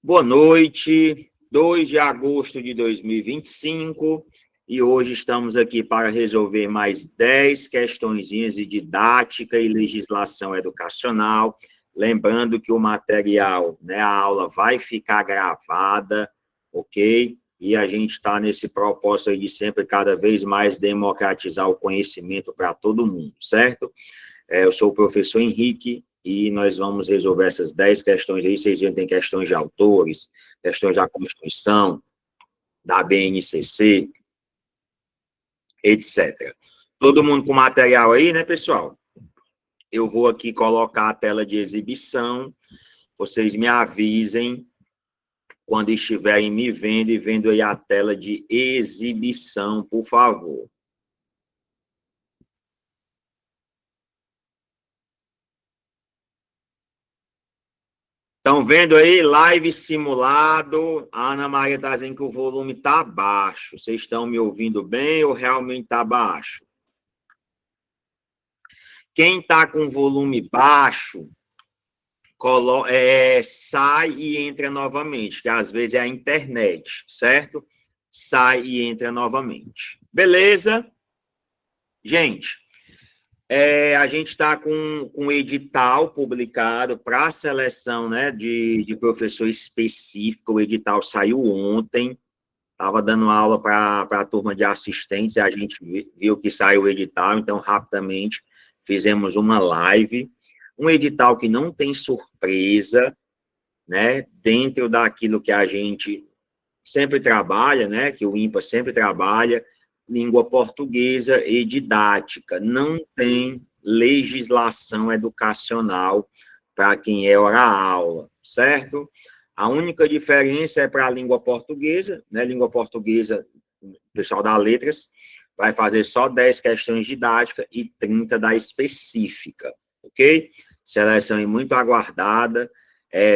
Boa noite, 2 de agosto de 2025, e hoje estamos aqui para resolver mais 10 questõezinhas de didática e legislação educacional. Lembrando que o material, a aula vai ficar gravada, ok? E a gente está nesse propósito aí de sempre cada vez mais democratizar o conhecimento para todo mundo, certo? Eu sou o professor Henrique, e nós vamos resolver essas 10 questões aí. Vocês viram, tem questões de autores, questões da Constituição, da BNCC, etc. Todo mundo com material aí, né, pessoal? Eu vou aqui colocar a tela de exibição, vocês me avisem quando estiverem me vendo e vendo aí a tela de exibição, por favor. Estão vendo aí, live simulado, a Ana Maria está dizendo que o volume está baixo. Vocês estão me ouvindo bem ou realmente está baixo? Quem está com volume baixo, sai e entra novamente, que às vezes é a internet, certo? Sai e entra novamente. Beleza? Gente, a gente está com um edital publicado para a seleção, né, de professor específico. O edital saiu ontem, estava dando aula para a turma de assistentes, e a gente viu que saiu o edital, então rapidamente fizemos uma live. Um edital que não tem surpresa, né, dentro daquilo que a gente sempre trabalha, né, que o INPA sempre trabalha, língua portuguesa e didática. Não tem legislação educacional para quem é hora-aula, certo? A única diferença é para a língua portuguesa, né? Língua portuguesa, o pessoal da letras vai fazer só 10 questões didáticas e 30 da específica, ok? Seleção muito aguardada,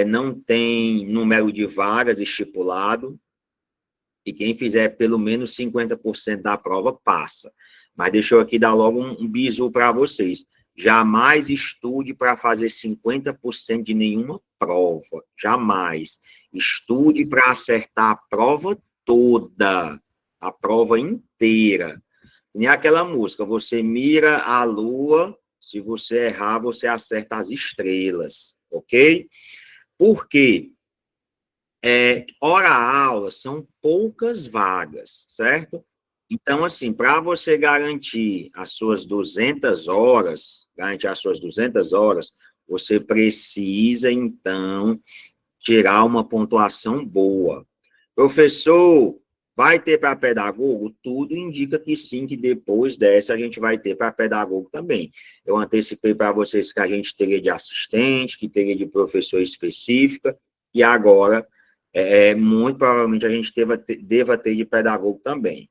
não tem número de vagas estipulado, e quem fizer pelo menos 50% da prova passa. Mas deixa eu aqui dar logo um bizu para vocês. Jamais estude para fazer 50% de nenhuma prova. Jamais. Estude para acertar a prova toda, a prova inteira. Nem aquela música, você mira a lua, se você errar, você acerta as estrelas, ok? Por quê? Hora-aula são poucas vagas, certo? Então, assim, para você garantir as suas 200 horas, você precisa, então, tirar uma pontuação boa. Professor, vai ter para pedagogo? Tudo indica que sim, que depois dessa a gente vai ter para pedagogo também. Eu antecipei para vocês que a gente teria de assistente, que teria de professor específica, e agora muito provavelmente a gente deva ter de pedagogo também.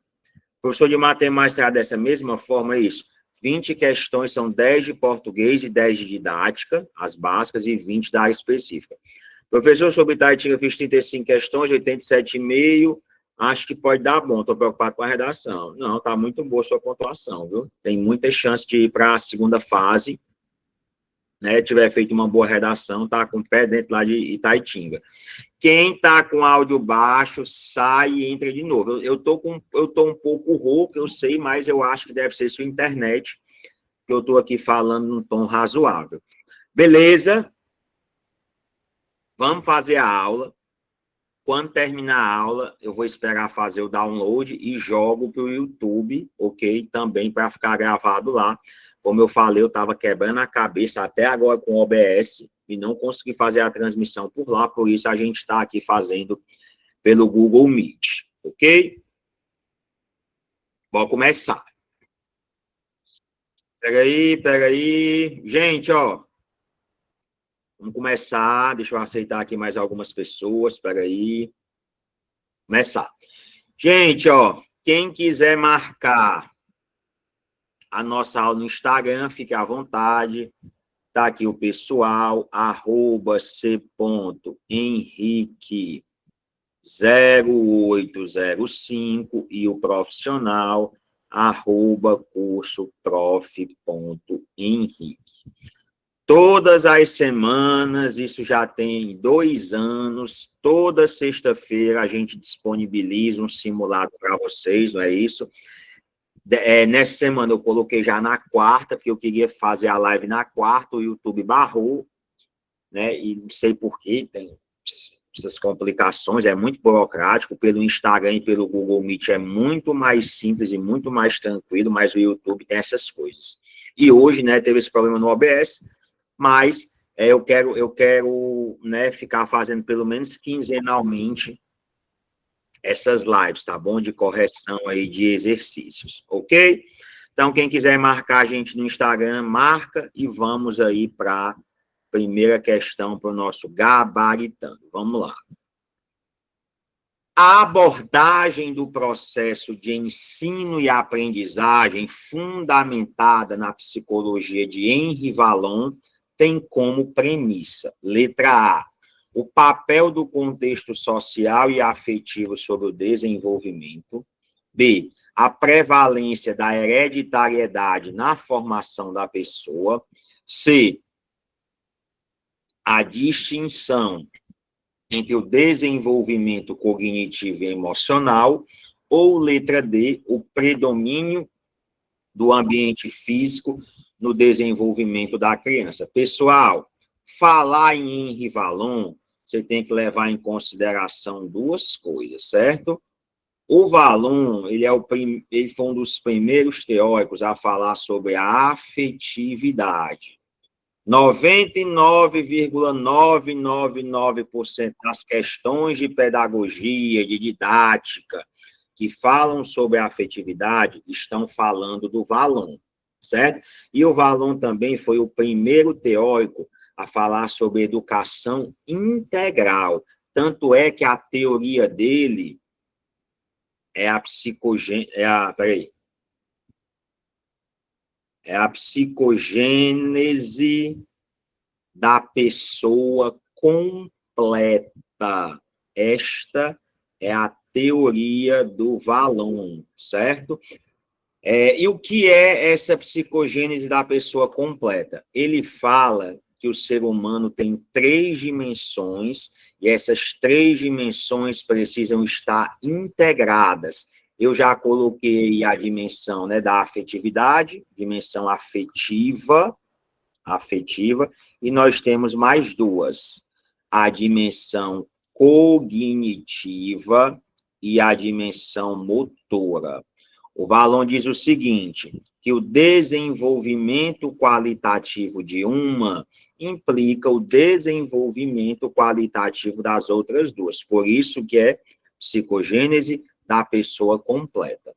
Professor de matemática será dessa mesma forma, isso. 20 questões, são 10 de português e 10 de didática, as básicas, e 20 da área específica. Professor, sobre Itaitinga, eu fiz 35 questões, 87,5, acho que pode dar bom, estou preocupado com a redação. Não, está muito boa a sua pontuação, viu? Tem muita chance de ir para a segunda fase, né? Tiver feito uma boa redação, está com o pé dentro lá de Itaitinga. Quem está com áudio baixo, sai e entra de novo. Eu tô um pouco rouco, eu sei, mas eu acho que deve ser sua internet, que eu estou aqui falando num tom razoável. Beleza? Vamos fazer a aula. Quando terminar a aula, eu vou esperar fazer o download e jogo para o YouTube, ok? Também para ficar gravado lá. Como eu falei, eu estava quebrando a cabeça até agora com o OBS, e não consegui fazer a transmissão por lá, por isso a gente está aqui fazendo pelo Google Meet, ok? Vou começar. Pega aí. Gente, ó, vamos começar. Deixa eu aceitar aqui mais algumas pessoas, pega aí. Começar. Gente, ó, quem quiser marcar a nossa aula no Instagram, fique à vontade. Tá aqui o pessoal, @c.henrique0805 e o profissional @cursoprof.henrique. Todas as semanas, isso já tem 2 anos, toda sexta-feira a gente disponibiliza um simulado para vocês, não é isso? Nessa semana eu coloquei já na quarta, porque eu queria fazer a live na quarta, o YouTube barrou, né? E não sei porquê, tem essas complicações, é muito burocrático, pelo Instagram e pelo Google Meet é muito mais simples e muito mais tranquilo, mas o YouTube tem essas coisas. E hoje, né, teve esse problema no OBS, mas eu quero, né, ficar fazendo pelo menos quinzenalmente essas lives, tá bom? De correção aí de exercícios, ok? Então, quem quiser marcar a gente no Instagram, marca e vamos aí para primeira questão para o nosso gabaritando. Vamos lá. A abordagem do processo de ensino e aprendizagem fundamentada na psicologia de Henri Vallon tem como premissa, letra A, o papel do contexto social e afetivo sobre o desenvolvimento. B, a prevalência da hereditariedade na formação da pessoa. C, a distinção entre o desenvolvimento cognitivo e emocional, ou letra D, o predomínio do ambiente físico no desenvolvimento da criança. Pessoal, falar em Henri Vallon, você tem que levar em consideração 2 coisas, certo? O Vallon, ele foi um dos primeiros teóricos a falar sobre a afetividade. 99,999% das questões de pedagogia, de didática, que falam sobre a afetividade, estão falando do Vallon, certo? E o Vallon também foi o primeiro teórico a falar sobre educação integral. Tanto é que a teoria dele é a psicogênese da pessoa completa. Esta é a teoria do Vallon, certo? E o que é essa psicogênese da pessoa completa? Ele fala que o ser humano tem 3 dimensões, e essas 3 dimensões precisam estar integradas. Eu já coloquei a dimensão, né, da afetividade, dimensão afetiva, e nós temos mais 2, a dimensão cognitiva e a dimensão motora. O Vallon diz o seguinte, que o desenvolvimento qualitativo de uma implica o desenvolvimento qualitativo das outras 2. Por isso que é psicogênese da pessoa completa.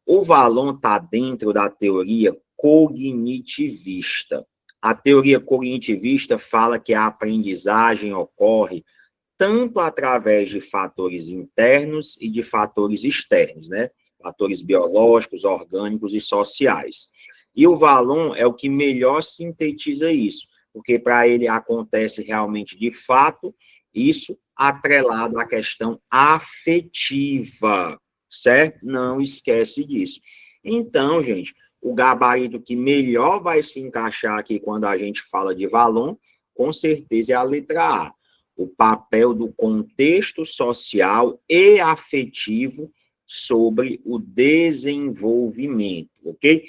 O Vallon está dentro da teoria cognitivista. A teoria cognitivista fala que a aprendizagem ocorre tanto através de fatores internos e de fatores externos, né? Fatores biológicos, orgânicos e sociais. E o Vallon é o que melhor sintetiza isso, porque para ele acontece realmente de fato isso atrelado à questão afetiva, certo? Não esquece disso. Então, gente, o gabarito que melhor vai se encaixar aqui quando a gente fala de Vallon, com certeza é a letra A. O papel do contexto social e afetivo sobre o desenvolvimento, ok?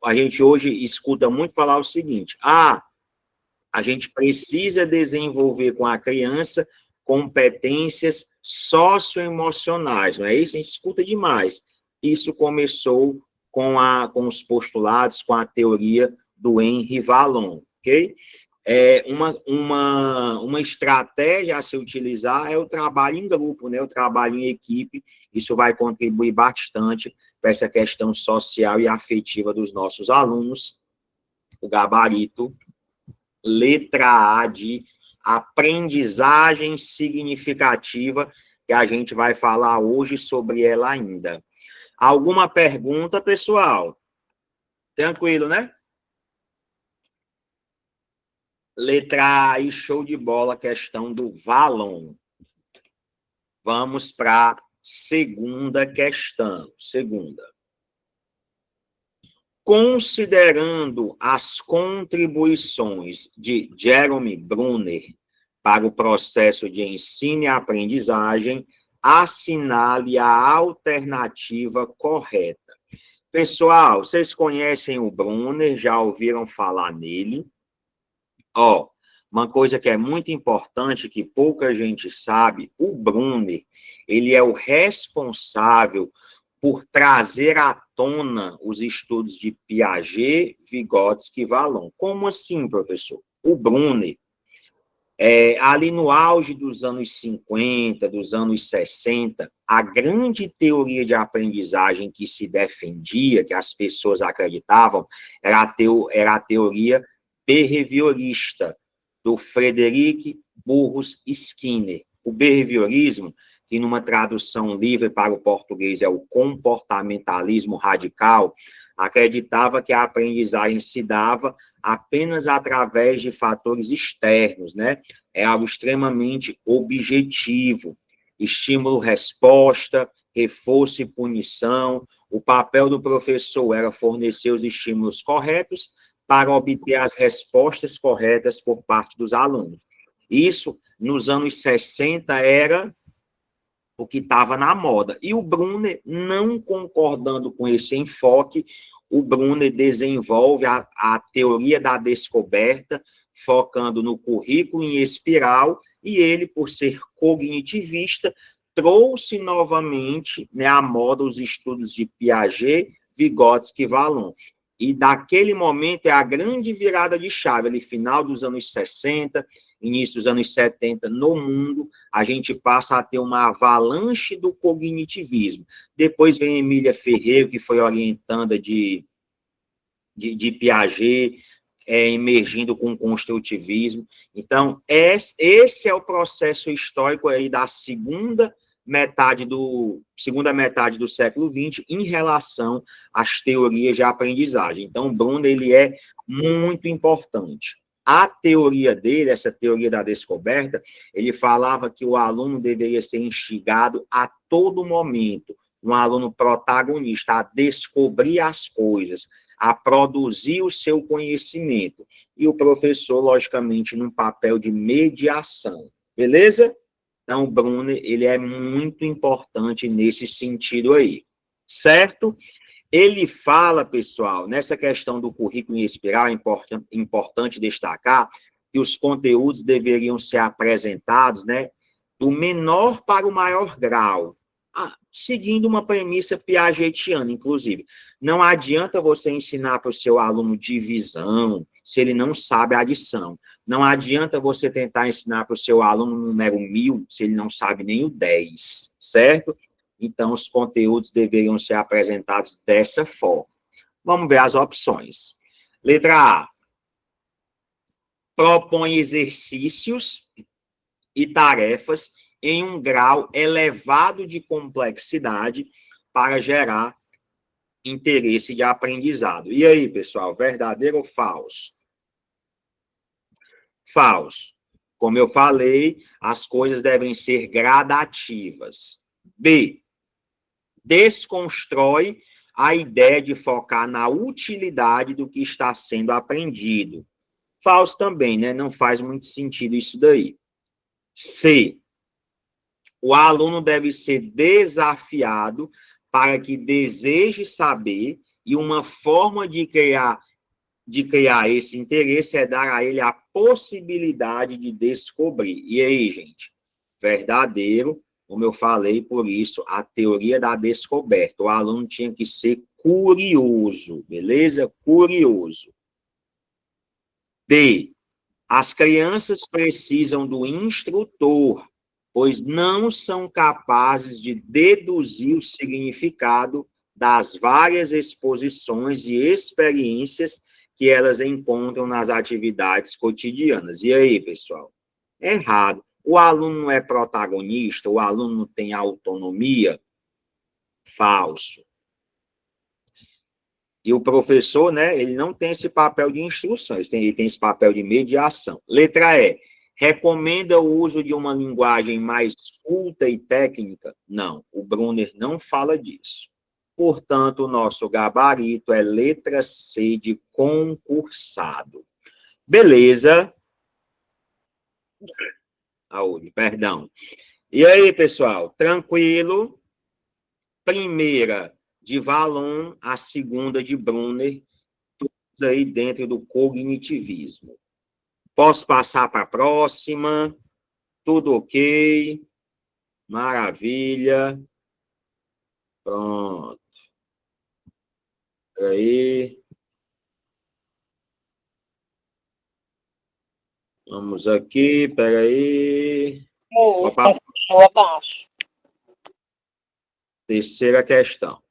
A gente hoje escuta muito falar o seguinte, a gente precisa desenvolver com a criança competências socioemocionais, não é isso? A gente escuta demais. Isso começou com os postulados, com a teoria do Henri Vallon, ok? Uma estratégia a se utilizar é o trabalho em grupo, né? O trabalho em equipe. Isso vai contribuir bastante para essa questão social e afetiva dos nossos alunos. O gabarito, letra A de aprendizagem significativa, que a gente vai falar hoje sobre ela ainda. Alguma pergunta, pessoal? Tranquilo, né? Letra A, e show de bola, questão do Vallon. Vamos para a segunda questão. Segunda. Considerando as contribuições de Jerome Brunner para o processo de ensino e aprendizagem, assinale a alternativa correta. Pessoal, vocês conhecem o Brunner, já ouviram falar nele? Ó, uma coisa que é muito importante, que pouca gente sabe, o Brunner, ele é o responsável por trazer à tona os estudos de Piaget, Vygotsky e Vallon. Como assim, professor? O Brunner, ali no auge dos anos 50, dos anos 60, a grande teoria de aprendizagem que se defendia, que as pessoas acreditavam, era a teoria behaviorista, do Frederick Burrus Skinner. O behaviorismo, que numa tradução livre para o português é o comportamentalismo radical, acreditava que a aprendizagem se dava apenas através de fatores externos, né? É algo extremamente objetivo. Estímulo-resposta, reforço e punição. O papel do professor era fornecer os estímulos corretos para obter as respostas corretas por parte dos alunos. Isso, nos anos 60, era o que estava na moda. E o Brunner, não concordando com esse enfoque, o Brunner desenvolve a teoria da descoberta, focando no currículo em espiral, e ele, por ser cognitivista, trouxe novamente, né, à moda os estudos de Piaget, Vygotsky e Vallon. E daquele momento é a grande virada de chave, ali final dos anos 60, início dos anos 70, no mundo, a gente passa a ter uma avalanche do cognitivismo. Depois vem Emília Ferreira, que foi orientanda de Piaget, emergindo com o construtivismo. Então, esse é o processo histórico aí da segunda metade do século XX em relação às teorias de aprendizagem. Então, Brunner, ele é muito importante. A teoria dele, essa teoria da descoberta, ele falava que o aluno deveria ser instigado a todo momento, um aluno protagonista, a descobrir as coisas, a produzir o seu conhecimento. E o professor, logicamente, num papel de mediação. Beleza? Então, o Brunner, ele é muito importante nesse sentido aí, certo? Ele fala, pessoal, nessa questão do currículo em espiral, é importante destacar que os conteúdos deveriam ser apresentados, né, do menor para o maior grau, seguindo uma premissa piagetiana, inclusive. Não adianta você ensinar para o seu aluno divisão, se ele não sabe a adição. Não adianta você tentar ensinar para o seu aluno o número 1000, se ele não sabe nem o 10, certo? Então, os conteúdos deveriam ser apresentados dessa forma. Vamos ver as opções. Letra A. Propõe exercícios e tarefas em um grau elevado de complexidade para gerar interesse de aprendizado. E aí, pessoal, verdadeiro ou falso? Falso. Como eu falei, as coisas devem ser gradativas. B. Desconstrói a ideia de focar na utilidade do que está sendo aprendido. Falso também, né? Não faz muito sentido isso daí. C. O aluno deve ser desafiado para que deseje saber, e uma forma de criar esse interesse é dar a ele a possibilidade de descobrir. E aí, gente? Verdadeiro, como eu falei, por isso, a teoria da descoberta. O aluno tinha que ser curioso, beleza? Curioso. D. As crianças precisam do instrutor, pois não são capazes de deduzir o significado das várias exposições e experiências que elas encontram nas atividades cotidianas. E aí, pessoal? Errado. O aluno não é protagonista, o aluno não tem autonomia? Falso. E o professor, né, ele não tem esse papel de instrução, ele tem esse papel de mediação. Letra E. Recomenda o uso de uma linguagem mais culta e técnica? Não, o Brunner não fala disso. Portanto, o nosso gabarito é letra C de concursado. Beleza? Saúde, perdão. E aí, pessoal, tranquilo? Primeira de Vallon, a segunda de Brunner, todos aí dentro do cognitivismo. Posso passar para a próxima? Tudo ok? Maravilha. Pronto. Aí. Vamos aqui, peraí. Continua abaixo. Terceira questão.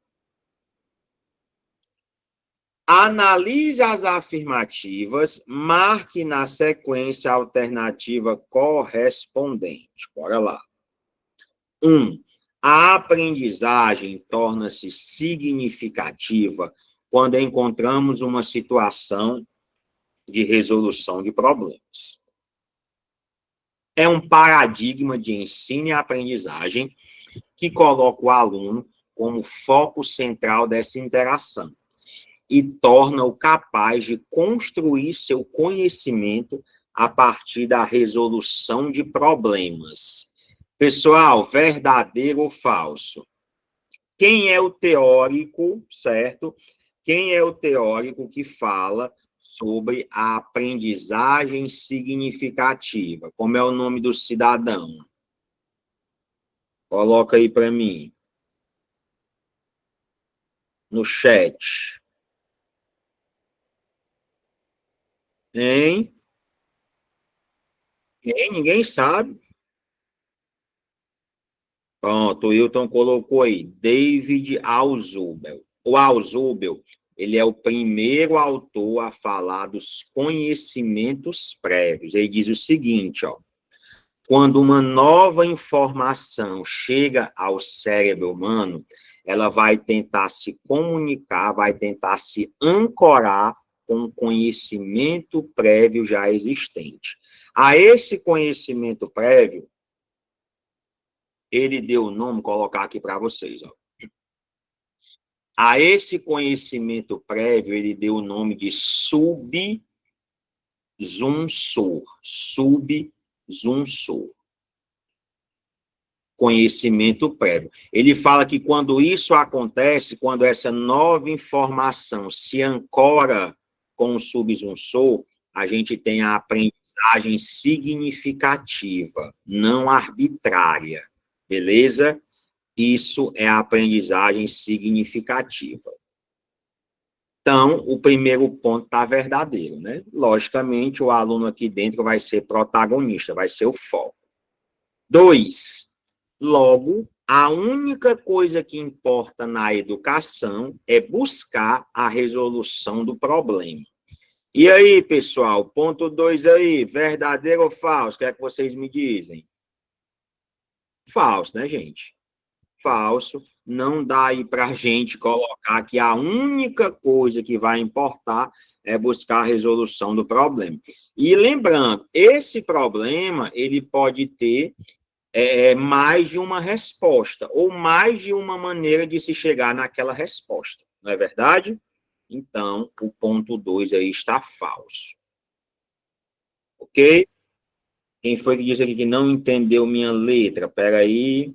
Analise as afirmativas, marque na sequência a alternativa correspondente. Bora lá. 1. A aprendizagem torna-se significativa quando encontramos uma situação de resolução de problemas. É um paradigma de ensino e aprendizagem que coloca o aluno como foco central dessa interação e torna-o capaz de construir seu conhecimento a partir da resolução de problemas. Pessoal, verdadeiro ou falso? Quem é o teórico, certo? Quem é o teórico que fala sobre a aprendizagem significativa? Como é o nome do cidadão? Coloca aí para mim. No chat. Hein? Ninguém sabe. Pronto, o Hilton colocou aí, David Alzubel. O Alzubel, ele é o primeiro autor a falar dos conhecimentos prévios. Ele diz o seguinte, ó, quando uma nova informação chega ao cérebro humano, ela vai tentar se comunicar, vai tentar se ancorar com o conhecimento prévio já existente. A esse conhecimento prévio, ele deu o nome, vou colocar aqui para vocês, ó. A esse conhecimento prévio, ele deu o nome de subzunsor. Subzunsor. Conhecimento prévio. Ele fala que quando isso acontece, quando essa nova informação se ancora com o subzunsor, a gente tem a aprendizagem significativa, não arbitrária. Beleza? Isso é a aprendizagem significativa. Então, o primeiro ponto está verdadeiro, né? Logicamente, o aluno aqui dentro vai ser protagonista, vai ser o foco. 2. Logo, a única coisa que importa na educação é buscar a resolução do problema. E aí, pessoal, ponto 2 aí, verdadeiro ou falso? O que é que vocês me dizem? Falso, né, gente? Falso. Não dá aí para a gente colocar que a única coisa que vai importar é buscar a resolução do problema. E lembrando, esse problema, ele pode ter mais de uma resposta, ou mais de uma maneira de se chegar naquela resposta, não é verdade? Então, o ponto 2 aí está falso. Ok? Quem foi que disse aqui que não entendeu minha letra? Espera aí.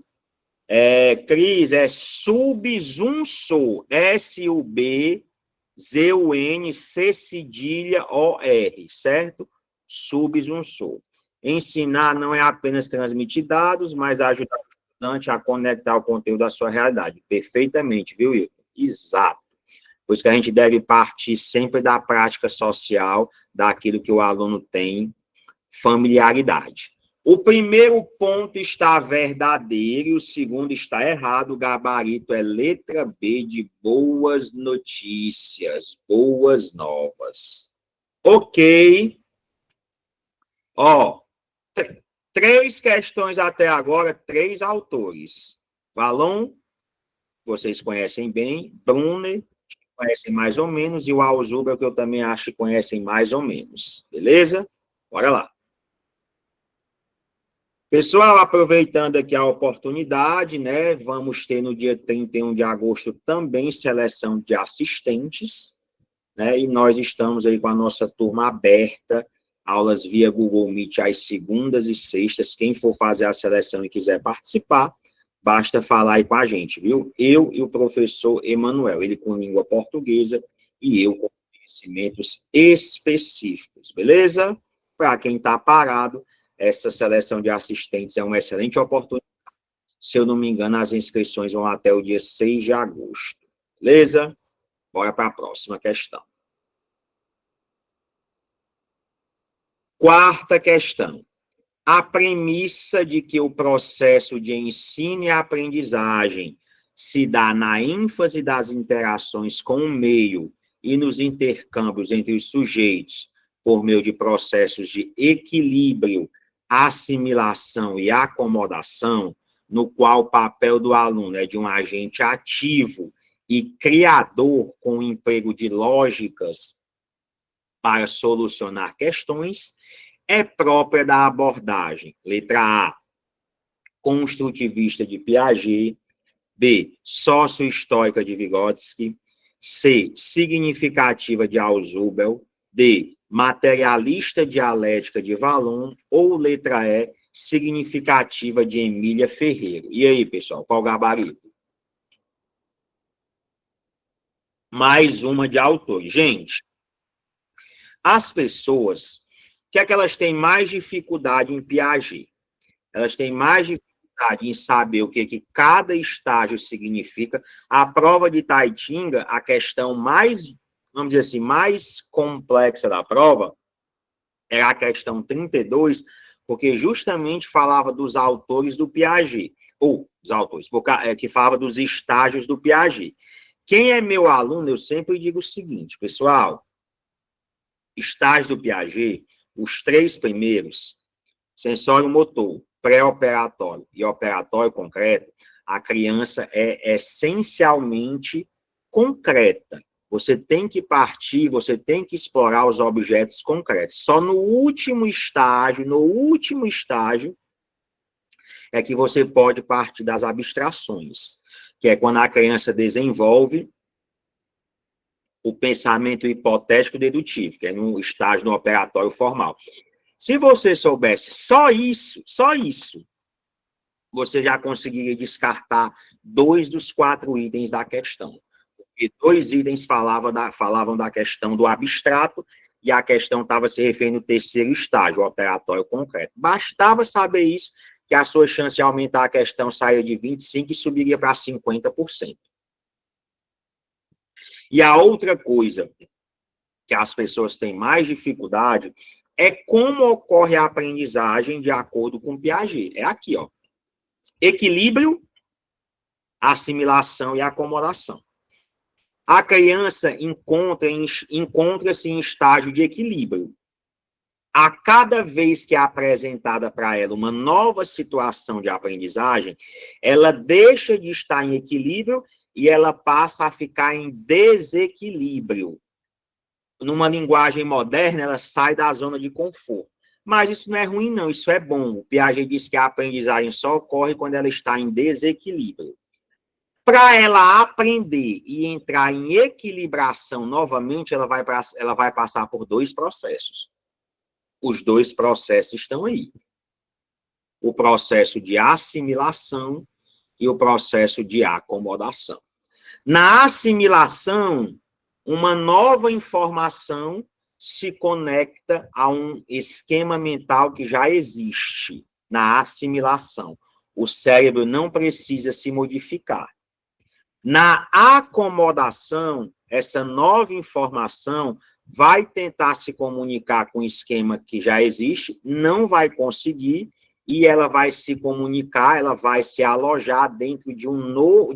Cris, é subzunsor, S-U-B-Z-U-N-C cedilha O-R, certo? Subzunsor. Ensinar não é apenas transmitir dados, mas ajudar o estudante a conectar o conteúdo à sua realidade. Perfeitamente, viu, Hilton? Exato. Por isso que a gente deve partir sempre da prática social, daquilo que o aluno tem familiaridade. O primeiro ponto está verdadeiro e o segundo está errado. O gabarito é letra B de boas notícias, boas novas. Ok. Ó, 3 questões até agora, 3 autores. Vallon, vocês conhecem bem. Brunner, conhecem mais ou menos. E o Alzubel, que eu também acho que conhecem mais ou menos. Beleza? Bora lá. Pessoal, aproveitando aqui a oportunidade, né, vamos ter no dia 31 de agosto também seleção de assistentes, né, e nós estamos aí com a nossa turma aberta, aulas via Google Meet às segundas e sextas. Quem for fazer a seleção e quiser participar, basta falar aí com a gente, viu? Eu e o professor Emanuel, ele com língua portuguesa e eu com conhecimentos específicos, beleza? Para quem está parado, essa seleção de assistentes é uma excelente oportunidade. Se eu não me engano, as inscrições vão até o dia 6 de agosto. Beleza? Bora para a próxima questão. Quarta questão. A premissa de que o processo de ensino e aprendizagem se dá na ênfase das interações com o meio e nos intercâmbios entre os sujeitos por meio de processos de equilíbrio, assimilação e acomodação, no qual o papel do aluno é de um agente ativo e criador com o emprego de lógicas para solucionar questões, é própria da abordagem, letra A, construtivista de Piaget, B, sócio-histórica de Vygotsky, C, significativa de Ausubel, D, materialista dialética de Vallon, ou letra E, significativa de Emília Ferreira. E aí, pessoal, qual o gabarito? Mais uma de autores. Gente, as pessoas, o que é que elas têm mais dificuldade em Piaget? Elas têm mais dificuldade em saber o que cada estágio significa. A prova de Taitinga, a questão mais, vamos dizer assim, mais complexa da prova, é a questão 32, porque justamente falava dos autores do Piaget, ou dos autores, que falava dos estágios do Piaget. Quem é meu aluno, eu sempre digo o seguinte, pessoal, estágio do Piaget, os 3 primeiros, sensório motor, pré-operatório e operatório concreto, a criança é essencialmente concreta. Você tem que partir, você tem que explorar os objetos concretos. Só no último estágio, é que você pode partir das abstrações, que é quando a criança desenvolve o pensamento hipotético dedutivo, que é no estágio no operatório formal. Se você soubesse só isso, você já conseguiria descartar 2 dos 4 itens da questão. Porque 2 itens falavam da questão do abstrato e a questão estava se referindo ao 3º estágio, o operatório concreto. Bastava saber isso, que a sua chance de aumentar a questão saía de 25% e subiria para 50%. E a outra coisa que as pessoas têm mais dificuldade é como ocorre a aprendizagem de acordo com Piaget. É aqui, ó. Equilíbrio, assimilação e acomodação. A criança encontra-se em estágio de equilíbrio. A cada vez que é apresentada para ela uma nova situação de aprendizagem, ela deixa de estar em equilíbrio e ela passa a ficar em desequilíbrio. Numa linguagem moderna, ela sai da zona de conforto. Mas isso não é ruim, não, isso é bom. O Piaget diz que a aprendizagem só ocorre quando ela está em desequilíbrio. Para ela aprender e entrar em equilibração novamente, ela vai passar por 2 processos. Os 2 processos estão aí. O processo de assimilação e o processo de acomodação. Na assimilação, uma nova informação se conecta a um esquema mental que já existe na assimilação. O cérebro não precisa se modificar. Na acomodação, essa nova informação vai tentar se comunicar com o esquema que já existe, não vai conseguir, e ela vai se comunicar, ela vai se alojar dentro de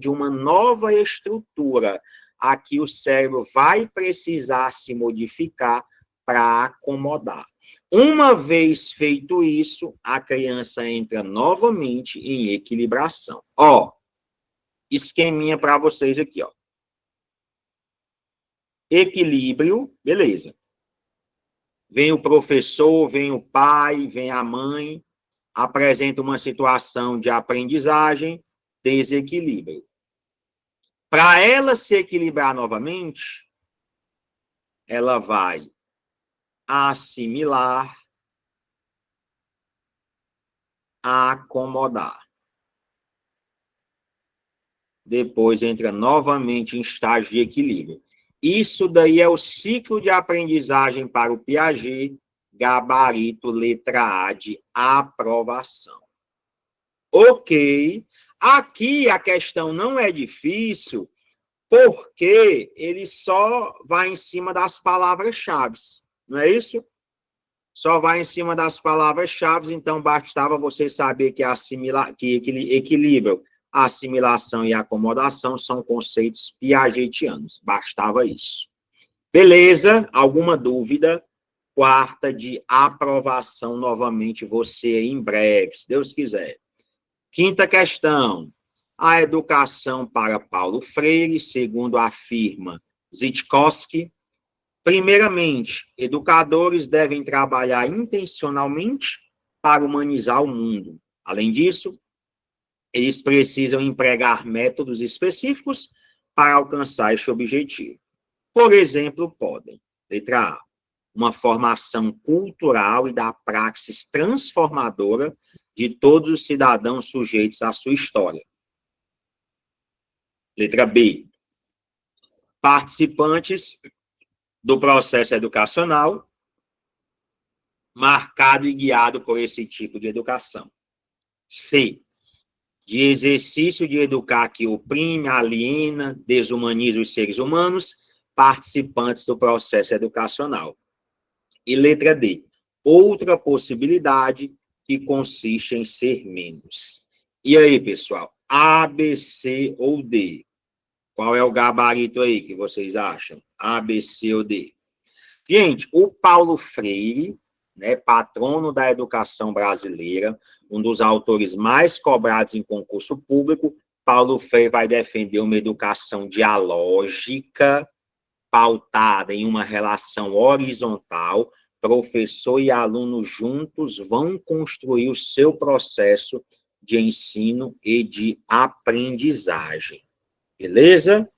uma nova estrutura. Aqui o cérebro vai precisar se modificar para acomodar. Uma vez feito isso, a criança entra novamente em equilibração. Ó, esqueminha para vocês aqui, ó. Equilíbrio, beleza. Vem o professor, vem o pai, vem a mãe, apresenta uma situação de aprendizagem, desequilíbrio. Para ela se equilibrar novamente, ela vai assimilar, acomodar. Depois entra novamente em estágio de equilíbrio. Isso daí é o ciclo de aprendizagem para o Piaget, gabarito letra A de aprovação. Ok. Aqui a questão não é difícil, porque ele só vai em cima das palavras-chave, não é isso? Só vai em cima das palavras-chave, então bastava você saber que equilíbrio, assimilação e acomodação são conceitos piagetianos. Bastava isso. Beleza? Alguma dúvida? Quarta de aprovação novamente, você em breve, se Deus quiser. Quinta questão. A educação para Paulo Freire, segundo afirma Zitkovsky. Primeiramente, educadores devem trabalhar intencionalmente para humanizar o mundo. Além disso, eles precisam empregar métodos específicos para alcançar este objetivo. Por exemplo, podem, letra A, uma formação cultural e da praxis transformadora de todos os cidadãos sujeitos à sua história. Letra B, participantes do processo educacional marcado e guiado por esse tipo de educação. C, de exercício de educar que oprime, aliena, desumaniza os seres humanos, participantes do processo educacional. E letra D, outra possibilidade que consiste em ser menos. E aí, pessoal, A, B, C ou D? Qual é o gabarito aí que vocês acham? A, B, C ou D? Gente, o Paulo Freire, né, patrono da educação brasileira, um dos autores mais cobrados em concurso público, Paulo Freire vai defender uma educação dialógica, pautada em uma relação horizontal, professor e aluno juntos vão construir o seu processo de ensino e de aprendizagem. Beleza?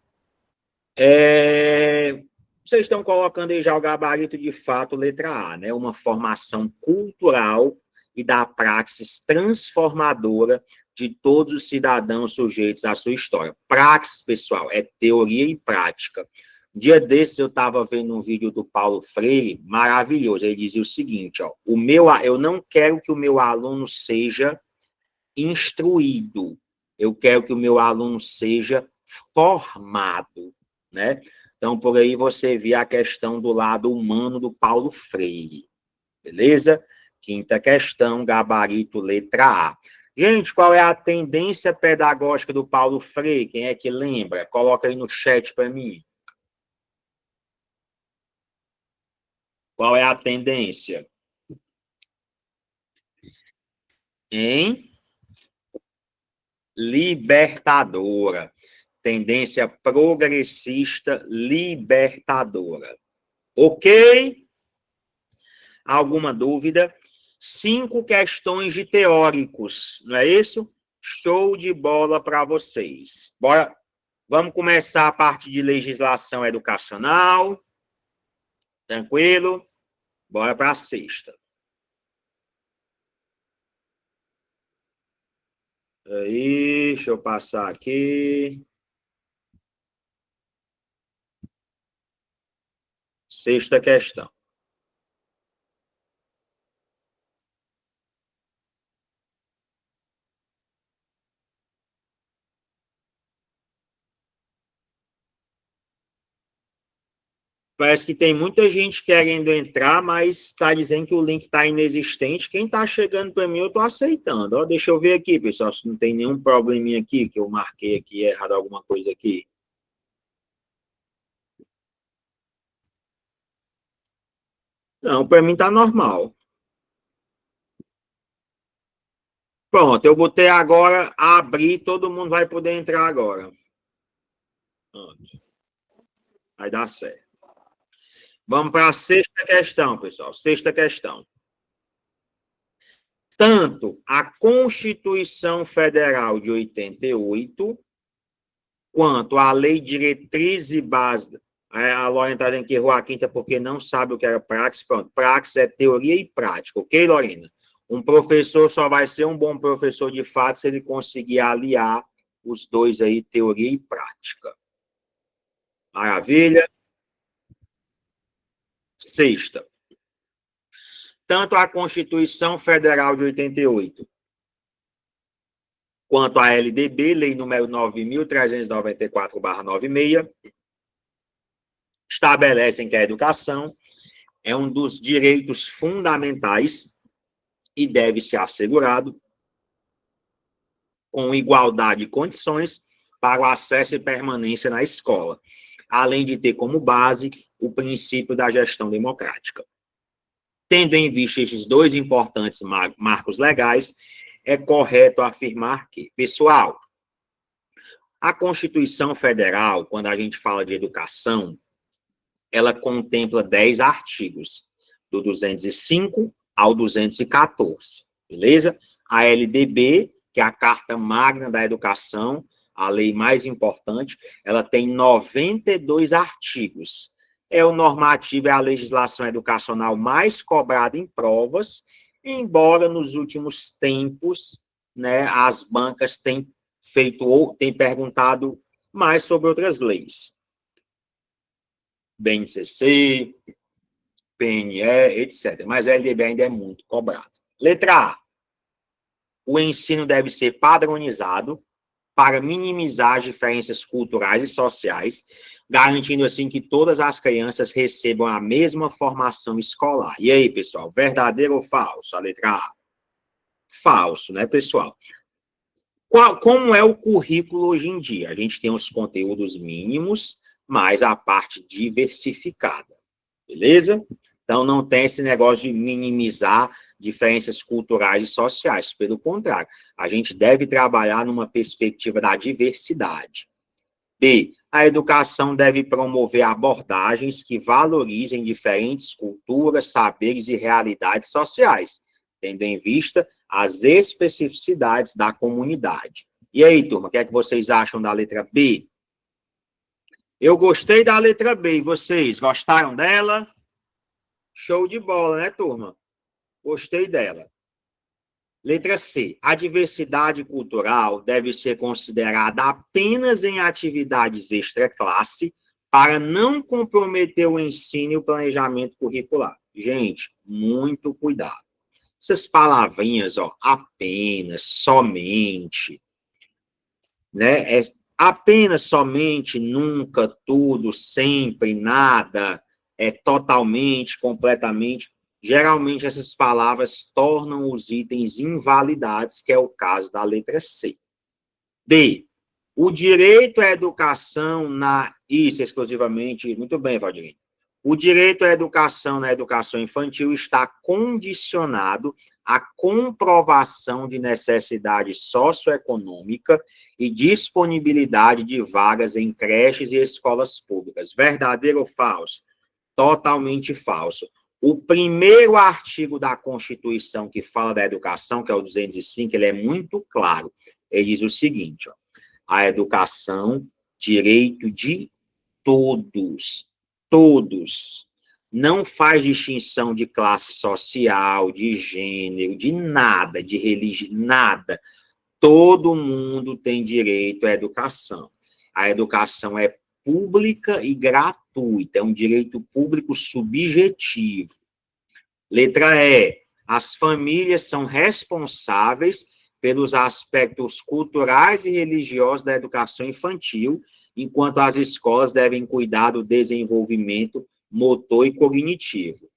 Vocês estão colocando aí já o gabarito de fato, letra A, né? Uma formação cultural e da praxis transformadora de todos os cidadãos sujeitos à sua história. Praxis, pessoal, é teoria e prática. Um dia desses eu estava vendo um vídeo do Paulo Freire, maravilhoso. Ele dizia o seguinte, ó, eu não quero que o meu aluno seja instruído, eu quero que o meu aluno seja formado, né? Então, por aí você vê a questão do lado humano do Paulo Freire, beleza? Quinta questão, gabarito, letra A. Gente, qual é a tendência pedagógica do Paulo Freire? Quem é que lembra? Coloca aí no chat para mim. Qual é a tendência? Libertadora. Tendência progressista libertadora. Ok? Alguma dúvida? 5 questões de teóricos, não é isso? Show de bola para vocês. Bora, vamos começar a parte de legislação educacional. Tranquilo? Bora para a sexta. Aí, deixa eu passar aqui. Sexta questão. Parece que tem muita gente querendo entrar, mas está dizendo que o link está inexistente. Quem está chegando para mim, eu estou aceitando. Ó, deixa eu ver aqui, pessoal, se não tem nenhum probleminha aqui, que eu marquei aqui errado alguma coisa aqui. Não, para mim está normal. Pronto, eu botei agora, abrir, todo mundo vai poder entrar agora. Pronto. Vai dar certo. Vamos para a sexta questão, pessoal. Sexta questão. Tanto a Constituição Federal de 88, quanto a Lei Diretriz e Base. A Lorena está dizendo que errou a quinta porque não sabe o que era praxis. Pronto, praxis é teoria e prática, ok, Lorena? Um professor só vai ser um bom professor de fato se ele conseguir aliar os dois aí, teoria e prática. Maravilha? Sexta. Tanto a Constituição Federal de 88, quanto a LDB, Lei número 9.394/96, estabelecem que a educação é um dos direitos fundamentais e deve ser assegurado com igualdade de condições para o acesso e permanência na escola, além de ter como base o princípio da gestão democrática. Tendo em vista esses dois importantes marcos legais, é correto afirmar que, pessoal, a Constituição Federal, quando a gente fala de educação, ela contempla 10 artigos, do 205 ao 214, beleza? A LDB, que é a Carta Magna da Educação, a lei mais importante, ela tem 92 artigos. É o normativo, é a legislação educacional mais cobrada em provas, embora nos últimos tempos, né, as bancas têm feito ou têm perguntado mais sobre outras leis. BNCC, PNE, etc. Mas a LDB ainda é muito cobrado. Letra A. O ensino deve ser padronizado para minimizar as diferenças culturais e sociais, garantindo assim que todas as crianças recebam a mesma formação escolar. E aí, pessoal, verdadeiro ou falso? A letra A. Falso, né, pessoal? Como é o currículo hoje em dia? A gente tem os conteúdos mínimos, mais a parte diversificada, beleza? Então, não tem esse negócio de minimizar diferenças culturais e sociais. Pelo contrário, a gente deve trabalhar numa perspectiva da diversidade. B. A educação deve promover abordagens que valorizem diferentes culturas, saberes e realidades sociais, tendo em vista as especificidades da comunidade. E aí, turma, o que é que vocês acham da letra B? Eu gostei da letra B, e vocês gostaram dela? Show de bola, né, turma? Gostei dela. Letra C. A diversidade cultural deve ser considerada apenas em atividades extraclasse para não comprometer o ensino e o planejamento curricular. Gente, muito cuidado. Essas palavrinhas, ó, apenas, somente, né? Apenas, somente, nunca, tudo, sempre, nada, totalmente, completamente. Geralmente, essas palavras tornam os itens invalidados, que é o caso da letra C. D. O direito à educação Isso, exclusivamente... Muito bem, Valdir. O direito à educação na educação infantil está condicionado à comprovação de necessidade socioeconômica e disponibilidade de vagas em creches e escolas públicas. Verdadeiro ou falso? Totalmente falso. O primeiro artigo da Constituição que fala da educação, que é o 205, ele é muito claro. Ele diz o seguinte, ó, a educação, direito de todos, não faz distinção de classe social, de gênero, de nada, de religião, nada. Todo mundo tem direito à educação. A educação é pública e gratuita, é um direito público subjetivo. Letra E. As famílias são responsáveis pelos aspectos culturais e religiosos da educação infantil, enquanto as escolas devem cuidar do desenvolvimento motor e cognitivo.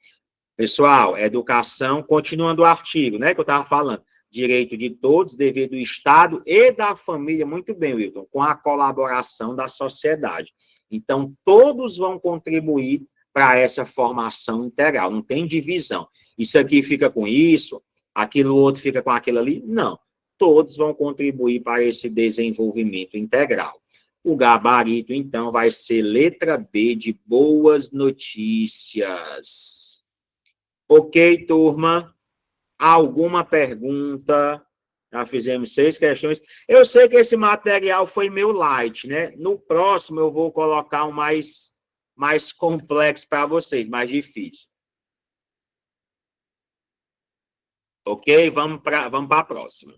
Pessoal, educação, continuando o artigo, né, que eu estava falando, direito de todos, dever do Estado e da família, muito bem, Wilton, com a colaboração da sociedade. Então, todos vão contribuir para essa formação integral, não tem divisão. Isso aqui fica com isso, aquilo outro fica com aquilo ali, não. Todos vão contribuir para esse desenvolvimento integral. O gabarito, então, vai ser letra B de boas notícias. Ok, turma? Alguma pergunta? Já fizemos 6 questões. Eu sei que esse material foi meio light, né? No próximo eu vou colocar um mais complexo para vocês, mais difícil. Ok? Vamos para a próxima.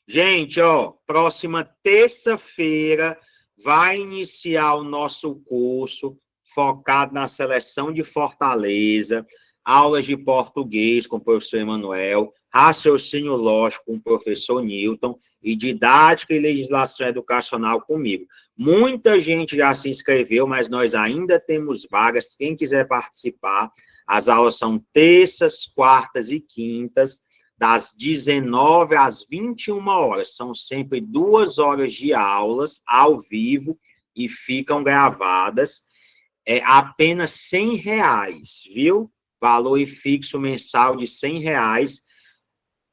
Gente, ó, próxima terça-feira vai iniciar o nosso curso focado na seleção de Fortaleza, aulas de português com o professor Emanuel, raciocínio lógico com o professor Newton e didática e legislação educacional comigo. Muita gente já se inscreveu, mas nós ainda temos vagas. Quem quiser participar, as aulas são terças, quartas e quintas, das 19 às 21 horas. São sempre 2 horas de aulas ao vivo e ficam gravadas. É apenas R$100, viu? Valor fixo mensal de R$100.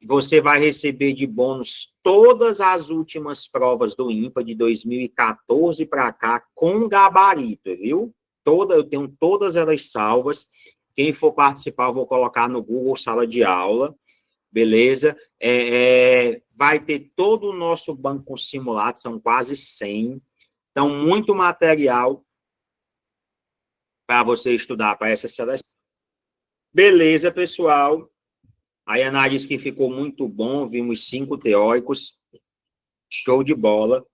Você vai receber de bônus todas as últimas provas do IMPA de 2014 para cá com gabarito, viu? Eu tenho todas elas salvas. Quem for participar, eu vou colocar no Google Sala de Aula. Beleza? Vai ter todo o nosso banco simulado, são quase 100. Então, muito material para você estudar para essa seleção. Beleza, pessoal? A Ana disse que ficou muito bom, vimos 5 teóricos. Show de bola.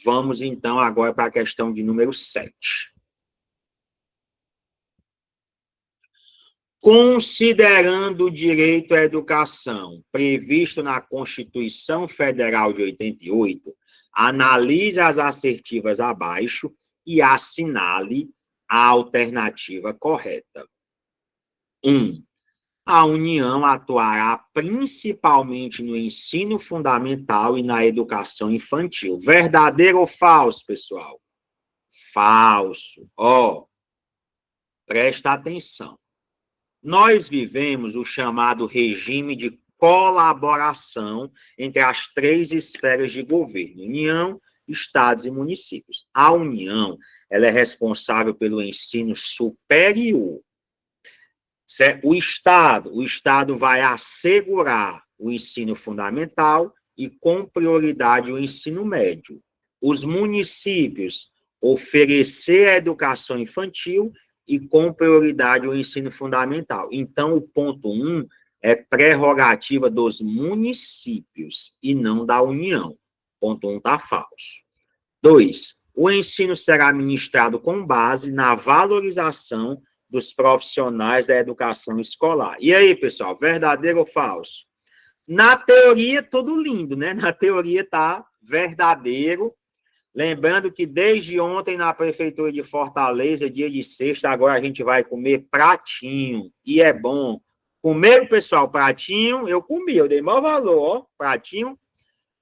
Vamos, então, agora para a questão de número 7. Considerando o direito à educação previsto na Constituição Federal de 88, analise as assertivas abaixo e assinale a alternativa correta. 1. A União atuará principalmente no ensino fundamental e na educação infantil. Verdadeiro ou falso, pessoal? Falso. Presta atenção. Nós vivemos o chamado regime de colaboração entre as 3 esferas de governo, União, Estados e municípios. A União, ela é responsável pelo ensino superior. O Estado vai assegurar o ensino fundamental e, com prioridade, o ensino médio. Os municípios oferecer a educação infantil e, com prioridade, o ensino fundamental. Então, o ponto 1 é prerrogativa dos municípios e não da União. Ponto 1 está falso. 2. O ensino será ministrado com base na valorização dos profissionais da educação escolar. E aí, pessoal, verdadeiro ou falso? Na teoria, tudo lindo, né? Na teoria tá verdadeiro. Lembrando que desde ontem na Prefeitura de Fortaleza, dia de sexta, agora a gente vai comer pratinho. E é bom. Comer, pessoal, pratinho, eu comi, eu dei maior valor, ó, pratinho.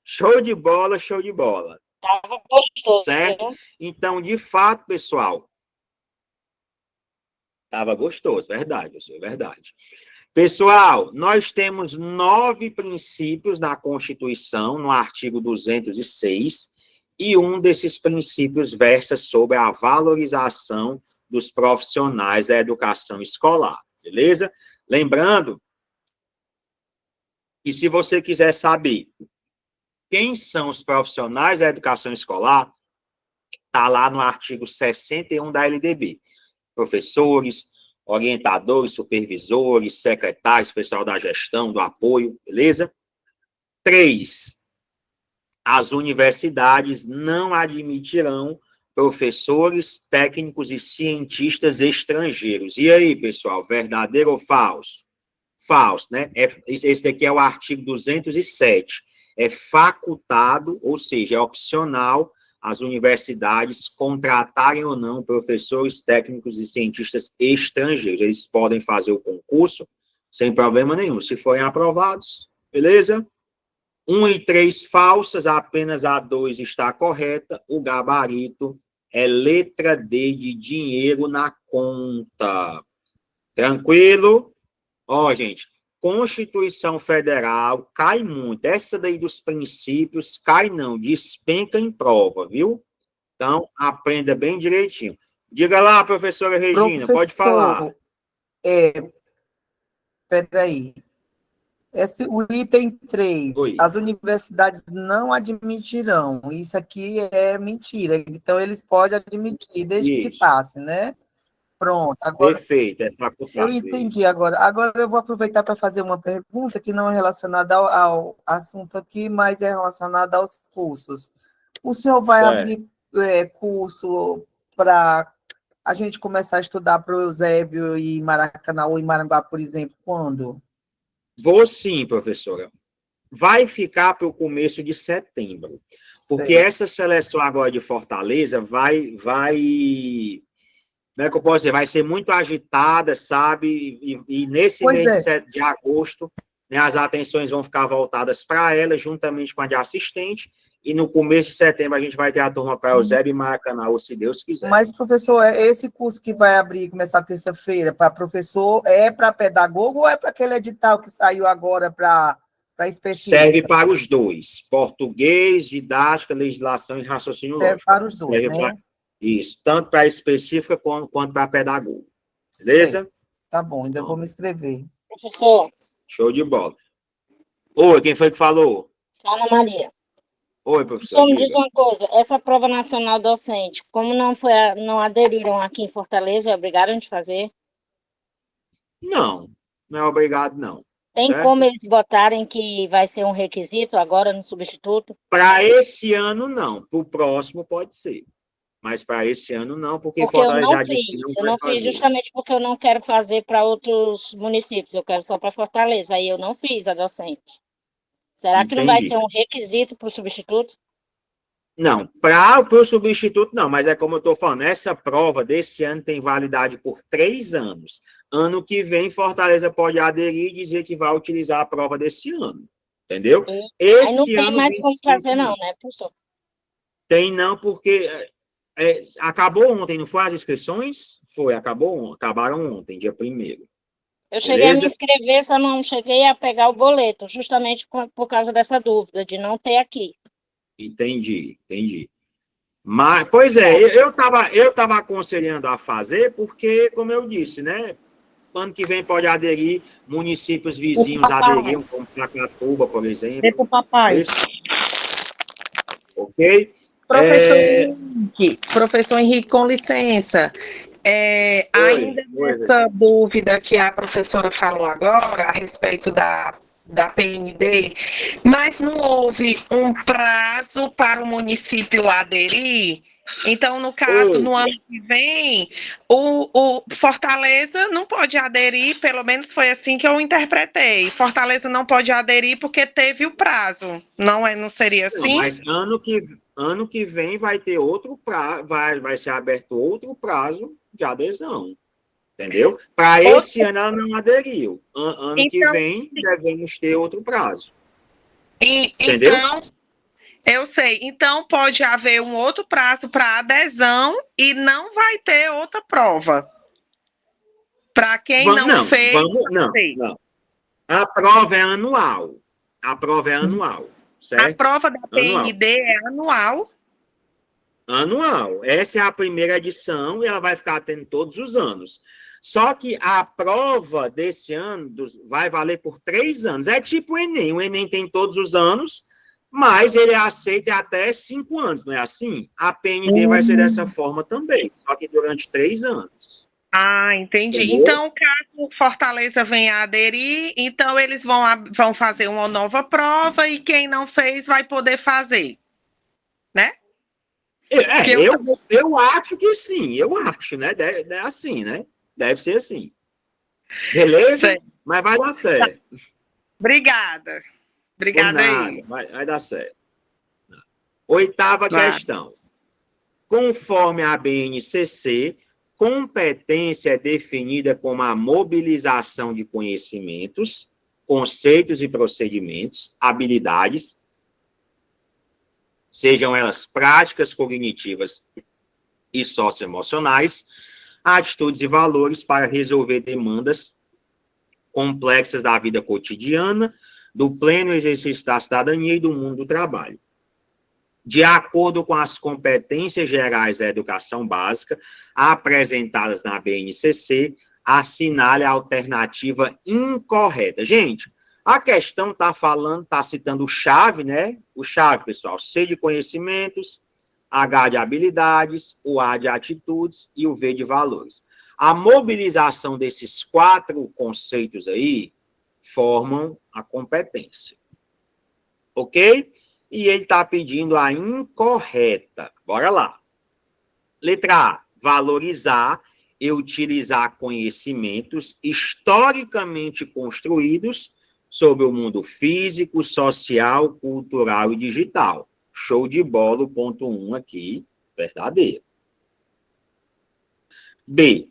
Show de bola, show de bola. Tava gostoso. Certo? Então, de fato, pessoal, tava gostoso, verdade, isso é verdade. Pessoal, nós temos 9 princípios na Constituição, no artigo 206, e um desses princípios versa sobre a valorização dos profissionais da educação escolar, beleza? Lembrando que se você quiser saber quem são os profissionais da educação escolar, está lá no artigo 61 da LDB. Professores, orientadores, supervisores, secretários, pessoal da gestão, do apoio, beleza? 3. As universidades não admitirão professores, técnicos e cientistas estrangeiros. E aí, pessoal, verdadeiro ou falso? Falso, né? Esse daqui é o artigo 207. É facultado, ou seja, é opcional, as universidades contratarem ou não professores, técnicos e cientistas estrangeiros. Eles podem fazer o concurso sem problema nenhum, se forem aprovados, beleza? 1 e 3 falsas, apenas a 2 está correta. O gabarito é letra D de dinheiro na conta. Tranquilo? Ó, gente, Constituição Federal cai muito. Essa daí dos princípios cai não, despenca em prova, viu? Então, aprenda bem direitinho. Diga lá, professora Regina, pode falar. Peraí. O item 3, Oi. as universidades não admitirão. Isso aqui é mentira. Então, eles podem admitir, desde que Isso. passe, né? Pronto. Agora, Perfeito, é eu facultado. entendi Isso. agora. Agora eu vou aproveitar para fazer uma pergunta que não é relacionada ao assunto aqui, mas é relacionada aos cursos. O senhor vai Certo. abrir curso para a gente começar a estudar para o Eusébio e Maracanã ou em Maranguá, por exemplo, quando? Vou sim, professora. Vai ficar para o começo de setembro, porque Certo. essa seleção agora de Fortaleza vai, como é que eu posso dizer, vai ser muito agitada, sabe? E nesse Pois mês é. de agosto, né, as atenções vão ficar voltadas para ela, juntamente com a de assistente, e no começo de setembro a gente vai ter a turma para Eusébio e Maracanã, se Deus quiser. Mas, professor, esse curso que vai abrir, começar terça-feira, para professor, é para pedagogo ou é para aquele edital que saiu agora para específico? Serve para os dois, português, didática, legislação e raciocínio Serve lógico. para os dois, Serve né? para isso, tanto para específica quanto para pedagogo. Beleza? Certo. Tá bom, ainda vou me inscrever. Professor, Show de bola. Oi, quem foi que falou? Ana Maria. Oi, professor, Só me diz diga. uma coisa, essa prova nacional docente, como não aderiram aqui em Fortaleza e obrigaram de fazer, Não, não é obrigado, não. tem Certo? como eles botarem que vai ser um requisito agora no substituto? Para esse ano, não. Para o próximo, pode ser. Mas para esse ano, não, porque Porque eu Fortaleza não já disse que não fiz, eu vai não fiz fazer. justamente porque eu não quero fazer para outros municípios, eu quero só para Fortaleza, aí eu não fiz a docente. Será que não vai ser Entendi. um requisito para o substituto? Não, para o substituto, não, mas é como eu estou falando, essa prova desse ano tem validade por 3 anos. Ano que vem, Fortaleza pode aderir e dizer que vai utilizar a prova desse ano. Entendeu? Aí não Esse tem ano, mais como 25, fazer, não, não. né, professor? Tem não, porque acabou ontem, não foi as inscrições? Foi, acabaram ontem, dia 1º. Eu cheguei a me Beleza? inscrever, só não cheguei a pegar o boleto, justamente por causa dessa dúvida, de não ter aqui. Entendi. Mas, pois é, eu tava aconselhando a fazer, porque, como eu disse, né? Ano que vem pode aderir, municípios vizinhos aderiam, como Pacatuba, por exemplo. Dê pro papai. Isso. Ok? Professor Henrique, com licença. Ainda nessa dúvida que a professora falou agora, a respeito da PND, mas não houve um prazo para o município aderir? Então, no caso, no ano que vem, o Fortaleza não pode aderir, pelo menos foi assim que eu interpretei. Fortaleza não pode aderir porque teve o prazo. Não seria assim? Não, mas ano que vem vai ter outro prazo, vai ser aberto outro prazo de adesão. Entendeu? Para esse ano ela não aderiu. Ano então, que vem devemos ter outro prazo. Entendeu? Então, eu sei. Então, pode haver um outro prazo para adesão e não vai ter outra prova. Para quem não fez. Não. A prova é anual. Certo? A prova da PND é anual? Anual. Essa é a primeira edição e ela vai ficar tendo todos os anos. Só que a prova desse ano vai valer por 3 anos. É tipo o Enem. O Enem tem todos os anos, mas ele aceita até 5 anos, não é assim? A PND vai ser dessa forma também, só que durante 3 anos. Ah, entendi. Entendeu? Então, caso Fortaleza venha a aderir, então eles vão fazer uma nova prova e quem não fez vai poder fazer, né? Eu acho que sim, eu acho, né? É assim, né? Deve ser assim. Beleza? Certo. Mas vai dar certo. Obrigada. Obrigada aí. Vai dar certo. 8ª questão. Conforme a BNCC, competência é definida como a mobilização de conhecimentos, conceitos e procedimentos, habilidades, sejam elas práticas cognitivas e socioemocionais, atitudes e valores para resolver demandas complexas da vida cotidiana, do pleno exercício da cidadania e do mundo do trabalho. De acordo com as competências gerais da educação básica apresentadas na BNCC, assinale a alternativa incorreta. Gente, A questão está citando o chave, né? O chave, pessoal, C de conhecimentos, H de habilidades, o A de atitudes e o V de valores. A mobilização desses 4 conceitos aí formam a competência. Ok? E ele está pedindo a incorreta. Bora lá. Letra A, valorizar e utilizar conhecimentos historicamente construídos sobre o mundo físico, social, cultural e digital. Show de bola, o ponto 1 aqui, verdadeiro. B,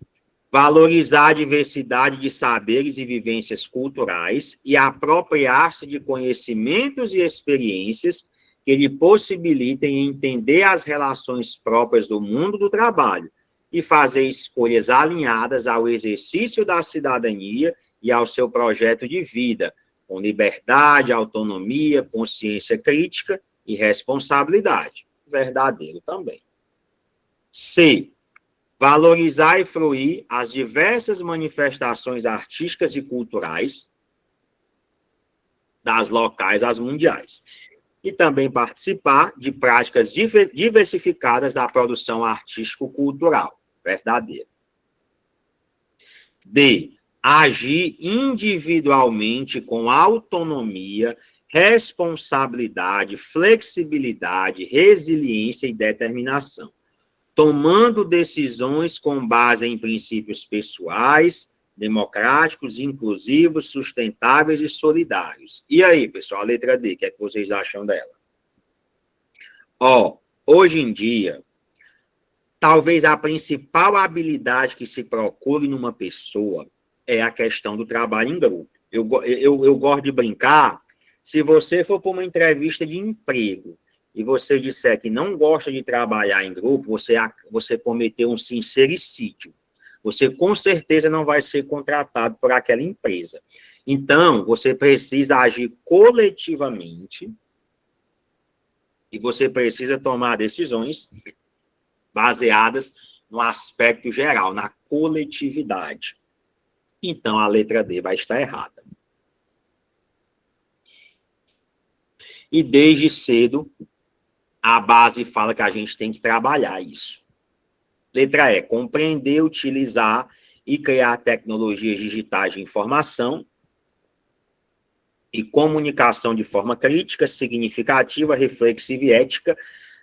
valorizar a diversidade de saberes e vivências culturais e apropriar-se de conhecimentos e experiências que lhe possibilitem entender as relações próprias do mundo do trabalho e fazer escolhas alinhadas ao exercício da cidadania e ao seu projeto de vida, com liberdade, autonomia, consciência crítica e responsabilidade. Verdadeiro também. C, valorizar e fruir as diversas manifestações artísticas e culturais, das locais às mundiais, e também participar de práticas diversificadas da produção artístico-cultural. Verdadeiro. D, agir individualmente com autonomia, responsabilidade, flexibilidade, resiliência e determinação, tomando decisões com base em princípios pessoais, democráticos, inclusivos, sustentáveis e solidários. E aí, pessoal, a letra D, o que é que vocês acham dela? Hoje em dia, talvez a principal habilidade que se procure numa pessoa é a questão do trabalho em grupo. Eu gosto de brincar, se você for para uma entrevista de emprego e você disser que não gosta de trabalhar em grupo, você cometeu um sincericídio. Você com certeza não vai ser contratado por aquela empresa. Então, você precisa agir coletivamente e você precisa tomar decisões baseadas no aspecto geral, na coletividade. Então, a letra D vai estar errada. E desde cedo, a base fala que a gente tem que trabalhar isso. Letra E, compreender, utilizar e criar tecnologias digitais de informação e comunicação de forma crítica, significativa, reflexiva e ética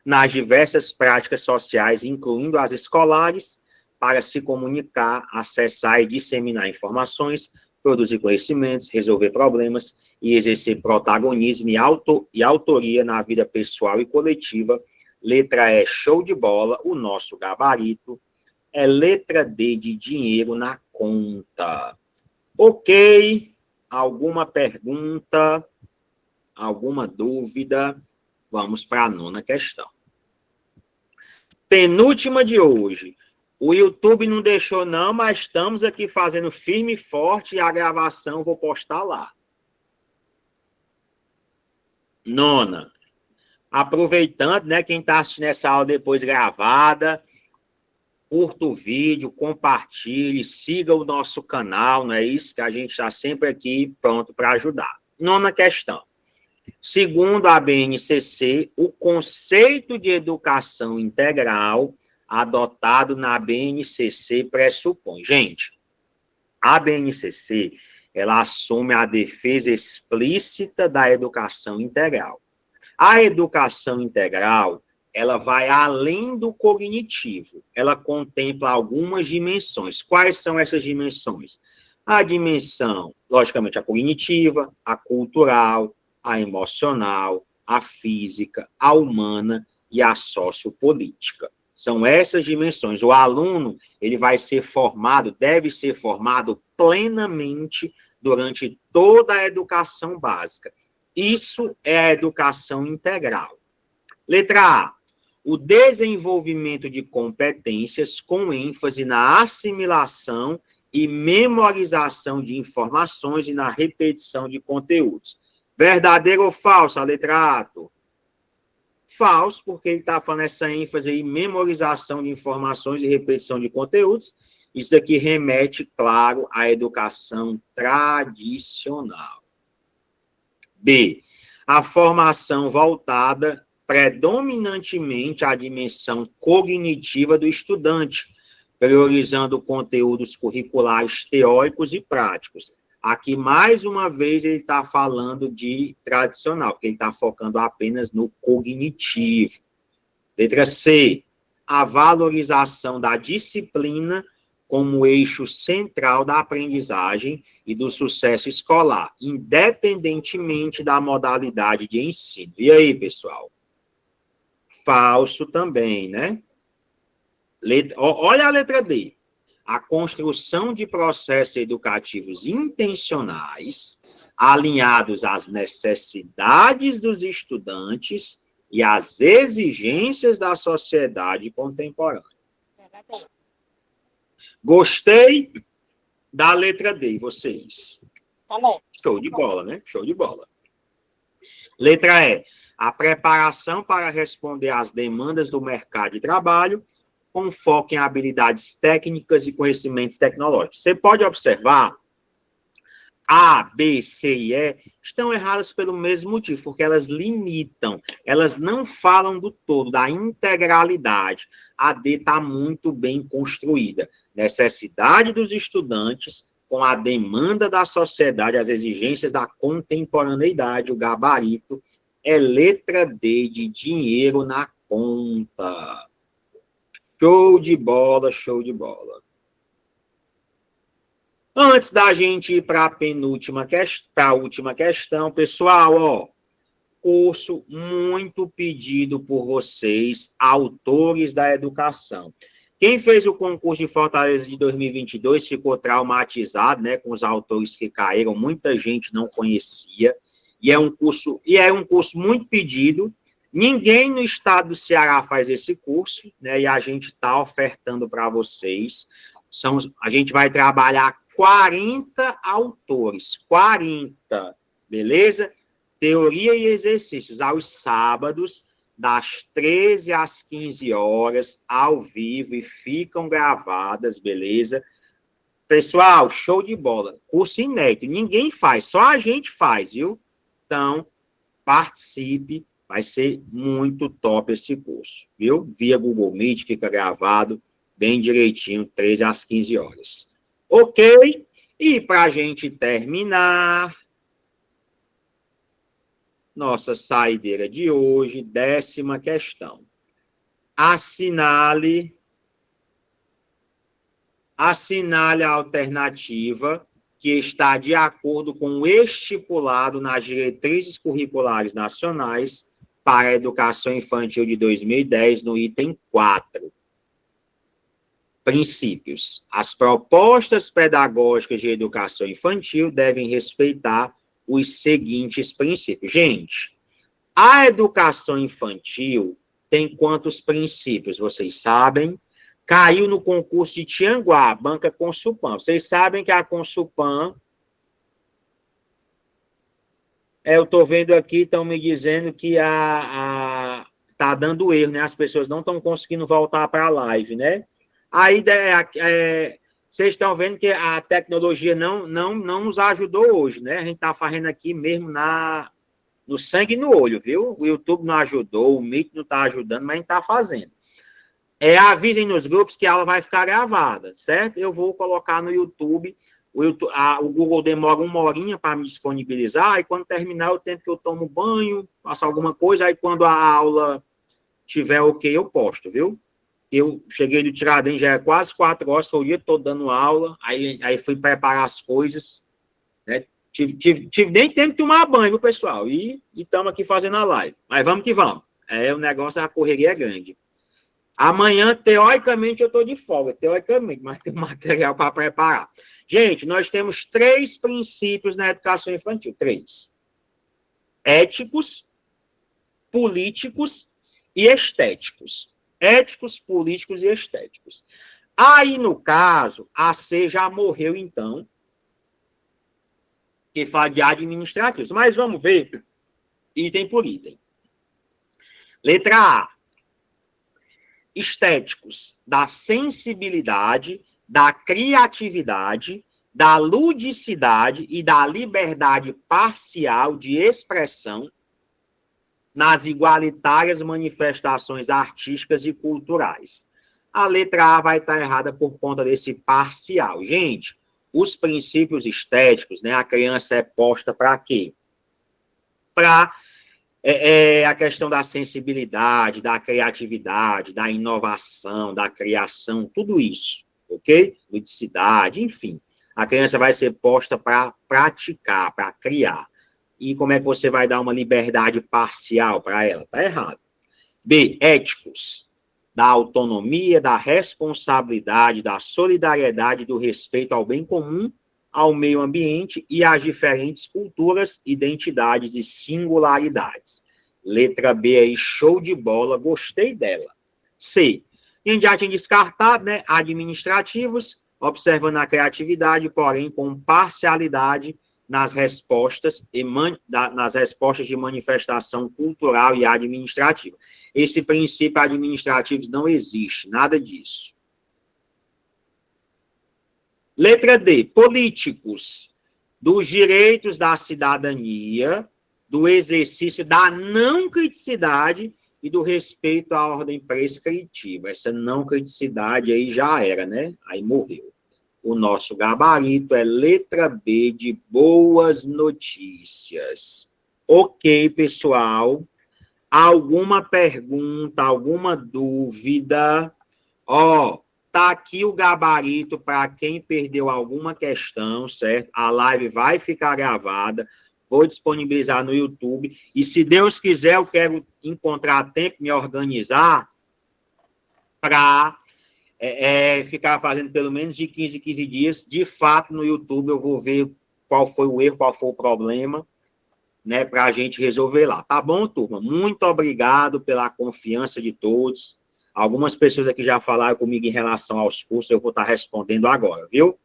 nas diversas práticas sociais, incluindo as escolares, para se comunicar, acessar e disseminar informações, produzir conhecimentos, resolver problemas e exercer protagonismo e autoria na vida pessoal e coletiva. Letra E, show de bola, o nosso gabarito é letra D de dinheiro na conta. Ok, alguma pergunta, alguma dúvida? Vamos para a 9ª questão. Penúltima de hoje. O YouTube não deixou não, mas estamos aqui fazendo firme e forte e a gravação vou postar lá. 9ª. Aproveitando, né, quem está assistindo essa aula depois gravada, curta o vídeo, compartilhe, siga o nosso canal, não é isso? Que a gente está sempre aqui pronto para ajudar. 9ª questão. Segundo a BNCC, o conceito de educação integral adotado na BNCC pressupõe. Gente, a BNCC, ela assume a defesa explícita da educação integral. A educação integral, ela vai além do cognitivo. Ela contempla algumas dimensões. Quais são essas dimensões? A dimensão, logicamente, a cognitiva, a cultural, a emocional, a física, a humana e a sociopolítica. São essas dimensões. O aluno, ele vai ser formado, deve ser formado plenamente durante toda a educação básica. Isso é a educação integral. Letra A. O desenvolvimento de competências com ênfase na assimilação e memorização de informações e na repetição de conteúdos. Verdadeiro ou falso, a letra A? Falso, porque ele está falando essa ênfase em memorização de informações e repetição de conteúdos. Isso aqui remete, claro, à educação tradicional. B, a formação voltada predominantemente à dimensão cognitiva do estudante, priorizando conteúdos curriculares teóricos e práticos. Aqui, mais uma vez, ele está falando de tradicional, porque ele está focando apenas no cognitivo. Letra C, a valorização da disciplina como eixo central da aprendizagem e do sucesso escolar, independentemente da modalidade de ensino. E aí, pessoal? Falso também, né? Olha a letra D. A construção de processos educativos intencionais, alinhados às necessidades dos estudantes e às exigências da sociedade contemporânea. Gostei da letra D, vocês? Também. Show de bola, né? Show de bola. Letra E. A preparação para responder às demandas do mercado de trabalho, com foco em habilidades técnicas e conhecimentos tecnológicos. Você pode observar, A, B, C e E estão erradas pelo mesmo motivo, porque elas limitam, elas não falam do todo, da integralidade. A D está muito bem construída. Necessidade dos estudantes com a demanda da sociedade, as exigências da contemporaneidade, o gabarito é letra D de dinheiro na conta. Show de bola, show de bola. Antes da gente ir para a penúltima questão, para a última questão, pessoal, ó, curso muito pedido por vocês, autores da educação. Quem fez o concurso de Fortaleza de 2022 ficou traumatizado, né, com os autores que caíram, muita gente não conhecia, e é um curso muito pedido. Ninguém no estado do Ceará faz esse curso, né, e a gente está ofertando para vocês. A gente vai trabalhar 40 autores, 40, beleza? Teoria e exercícios aos sábados, das 13 às 15 horas, ao vivo, e ficam gravadas, beleza? Pessoal, show de bola. Curso inédito, ninguém faz, só a gente faz, viu? Então, participe, vai ser muito top esse curso, viu? Via Google Meet, fica gravado bem direitinho, 13 às 15 horas. Ok? E para a gente terminar, nossa saideira de hoje, 10ª questão. Assinale a alternativa que está de acordo com o estipulado nas diretrizes curriculares nacionais para a educação infantil de 2010, no item 4. Princípios. As propostas pedagógicas de educação infantil devem respeitar os seguintes princípios. Gente, a educação infantil tem quantos princípios? Vocês sabem? Caiu no concurso de Tianguá, banca Consulpan. Vocês sabem que a Consulpan... eu estou vendo aqui, estão me dizendo que tá dando erro, né? As pessoas não estão conseguindo voltar para a live, né? Aí, vocês estão vendo que a tecnologia não nos ajudou hoje, né? A gente está fazendo aqui mesmo no sangue e no olho, viu? O YouTube não ajudou, o Meet não está ajudando, mas a gente está fazendo. Avisem nos grupos que a aula vai ficar gravada, certo? Eu vou colocar no YouTube. O Google demora 1 horinha para me disponibilizar, e quando terminar o tempo que eu tomo banho, faço alguma coisa, aí quando a aula tiver ok, eu posto, viu? Eu cheguei do Tiradentes, já é quase 4 horas, foi o dia todo dando aula, aí fui preparar as coisas, né? Tive nem tempo de tomar banho, viu, pessoal? E estamos aqui fazendo a live. Mas vamos que vamos. O negócio, a correria é grande. Amanhã, teoricamente, eu estou de folga, teoricamente, mas tem material para preparar. Gente, nós temos 3 princípios na educação infantil, 3. Éticos, políticos e estéticos. Éticos, políticos e estéticos. Aí, no caso, a C já morreu, então, que fala de administrativos. Mas vamos ver item por item. Letra A. Estéticos, da sensibilidade, da criatividade da ludicidade e da liberdade parcial de expressão nas igualitárias manifestações artísticas e culturais. A letra A vai estar errada por conta desse parcial. Gente, os princípios estéticos, né? A criança é posta para quê? Para a questão da sensibilidade, da criatividade, da inovação, da criação, tudo isso, ok? Ludicidade, enfim. A criança vai ser posta para praticar, para criar. E como é que você vai dar uma liberdade parcial para ela? Está errado. B, éticos, da autonomia, da responsabilidade, da solidariedade, do respeito ao bem comum, ao meio ambiente e às diferentes culturas, identidades e singularidades. Letra B aí, show de bola, gostei dela. C, a gente já tinha descartado, né? Administrativos, observando a criatividade, porém com parcialidade nas respostas nas respostas de manifestação cultural e administrativa. Esse princípio administrativo não existe, nada disso. Letra D, políticos, dos direitos da cidadania, do exercício da não criticidade e do respeito à ordem prescritiva. Essa não criticidade aí já era, né? Aí morreu. O nosso gabarito é letra B de boas notícias. Ok, pessoal? Alguma pergunta, alguma dúvida? Tá aqui o gabarito para quem perdeu alguma questão, certo? A live vai ficar gravada, vou disponibilizar no YouTube, e se Deus quiser, eu quero encontrar tempo, me organizar para ficar fazendo pelo menos de 15 em 15 dias. De fato, no YouTube eu vou ver qual foi o erro, qual foi o problema, né, para a gente resolver lá. Tá bom, turma? Muito obrigado pela confiança de todos. Algumas pessoas aqui já falaram comigo em relação aos cursos, eu vou estar respondendo agora, viu?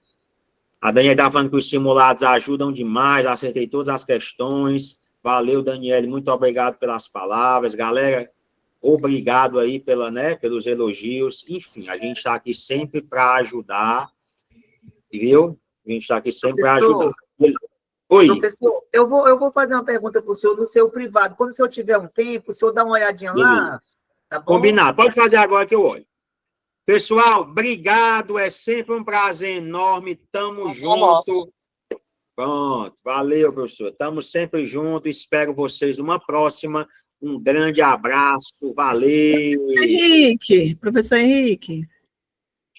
A Daniela está falando que os simulados ajudam demais, acertei todas as questões. Valeu, Daniela, muito obrigado pelas palavras. Galera, obrigado aí pelos elogios. Enfim, a gente está aqui sempre para ajudar, viu? A gente está aqui sempre para ajudar. Oi. Professor, eu vou fazer uma pergunta para o senhor no seu privado. Quando o senhor tiver um tempo, o senhor dá uma olhadinha lá. Tá bom? Combinado. Pode fazer agora que eu olho. Pessoal, obrigado. É sempre um prazer enorme. Tamo junto. Pronto. Valeu, professor. Tamo sempre junto. Espero vocês numa próxima. Um grande abraço. Valeu. Professor Henrique. Deixa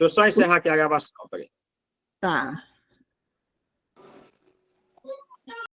eu só encerrar aqui a gravação. Peraí. Tá.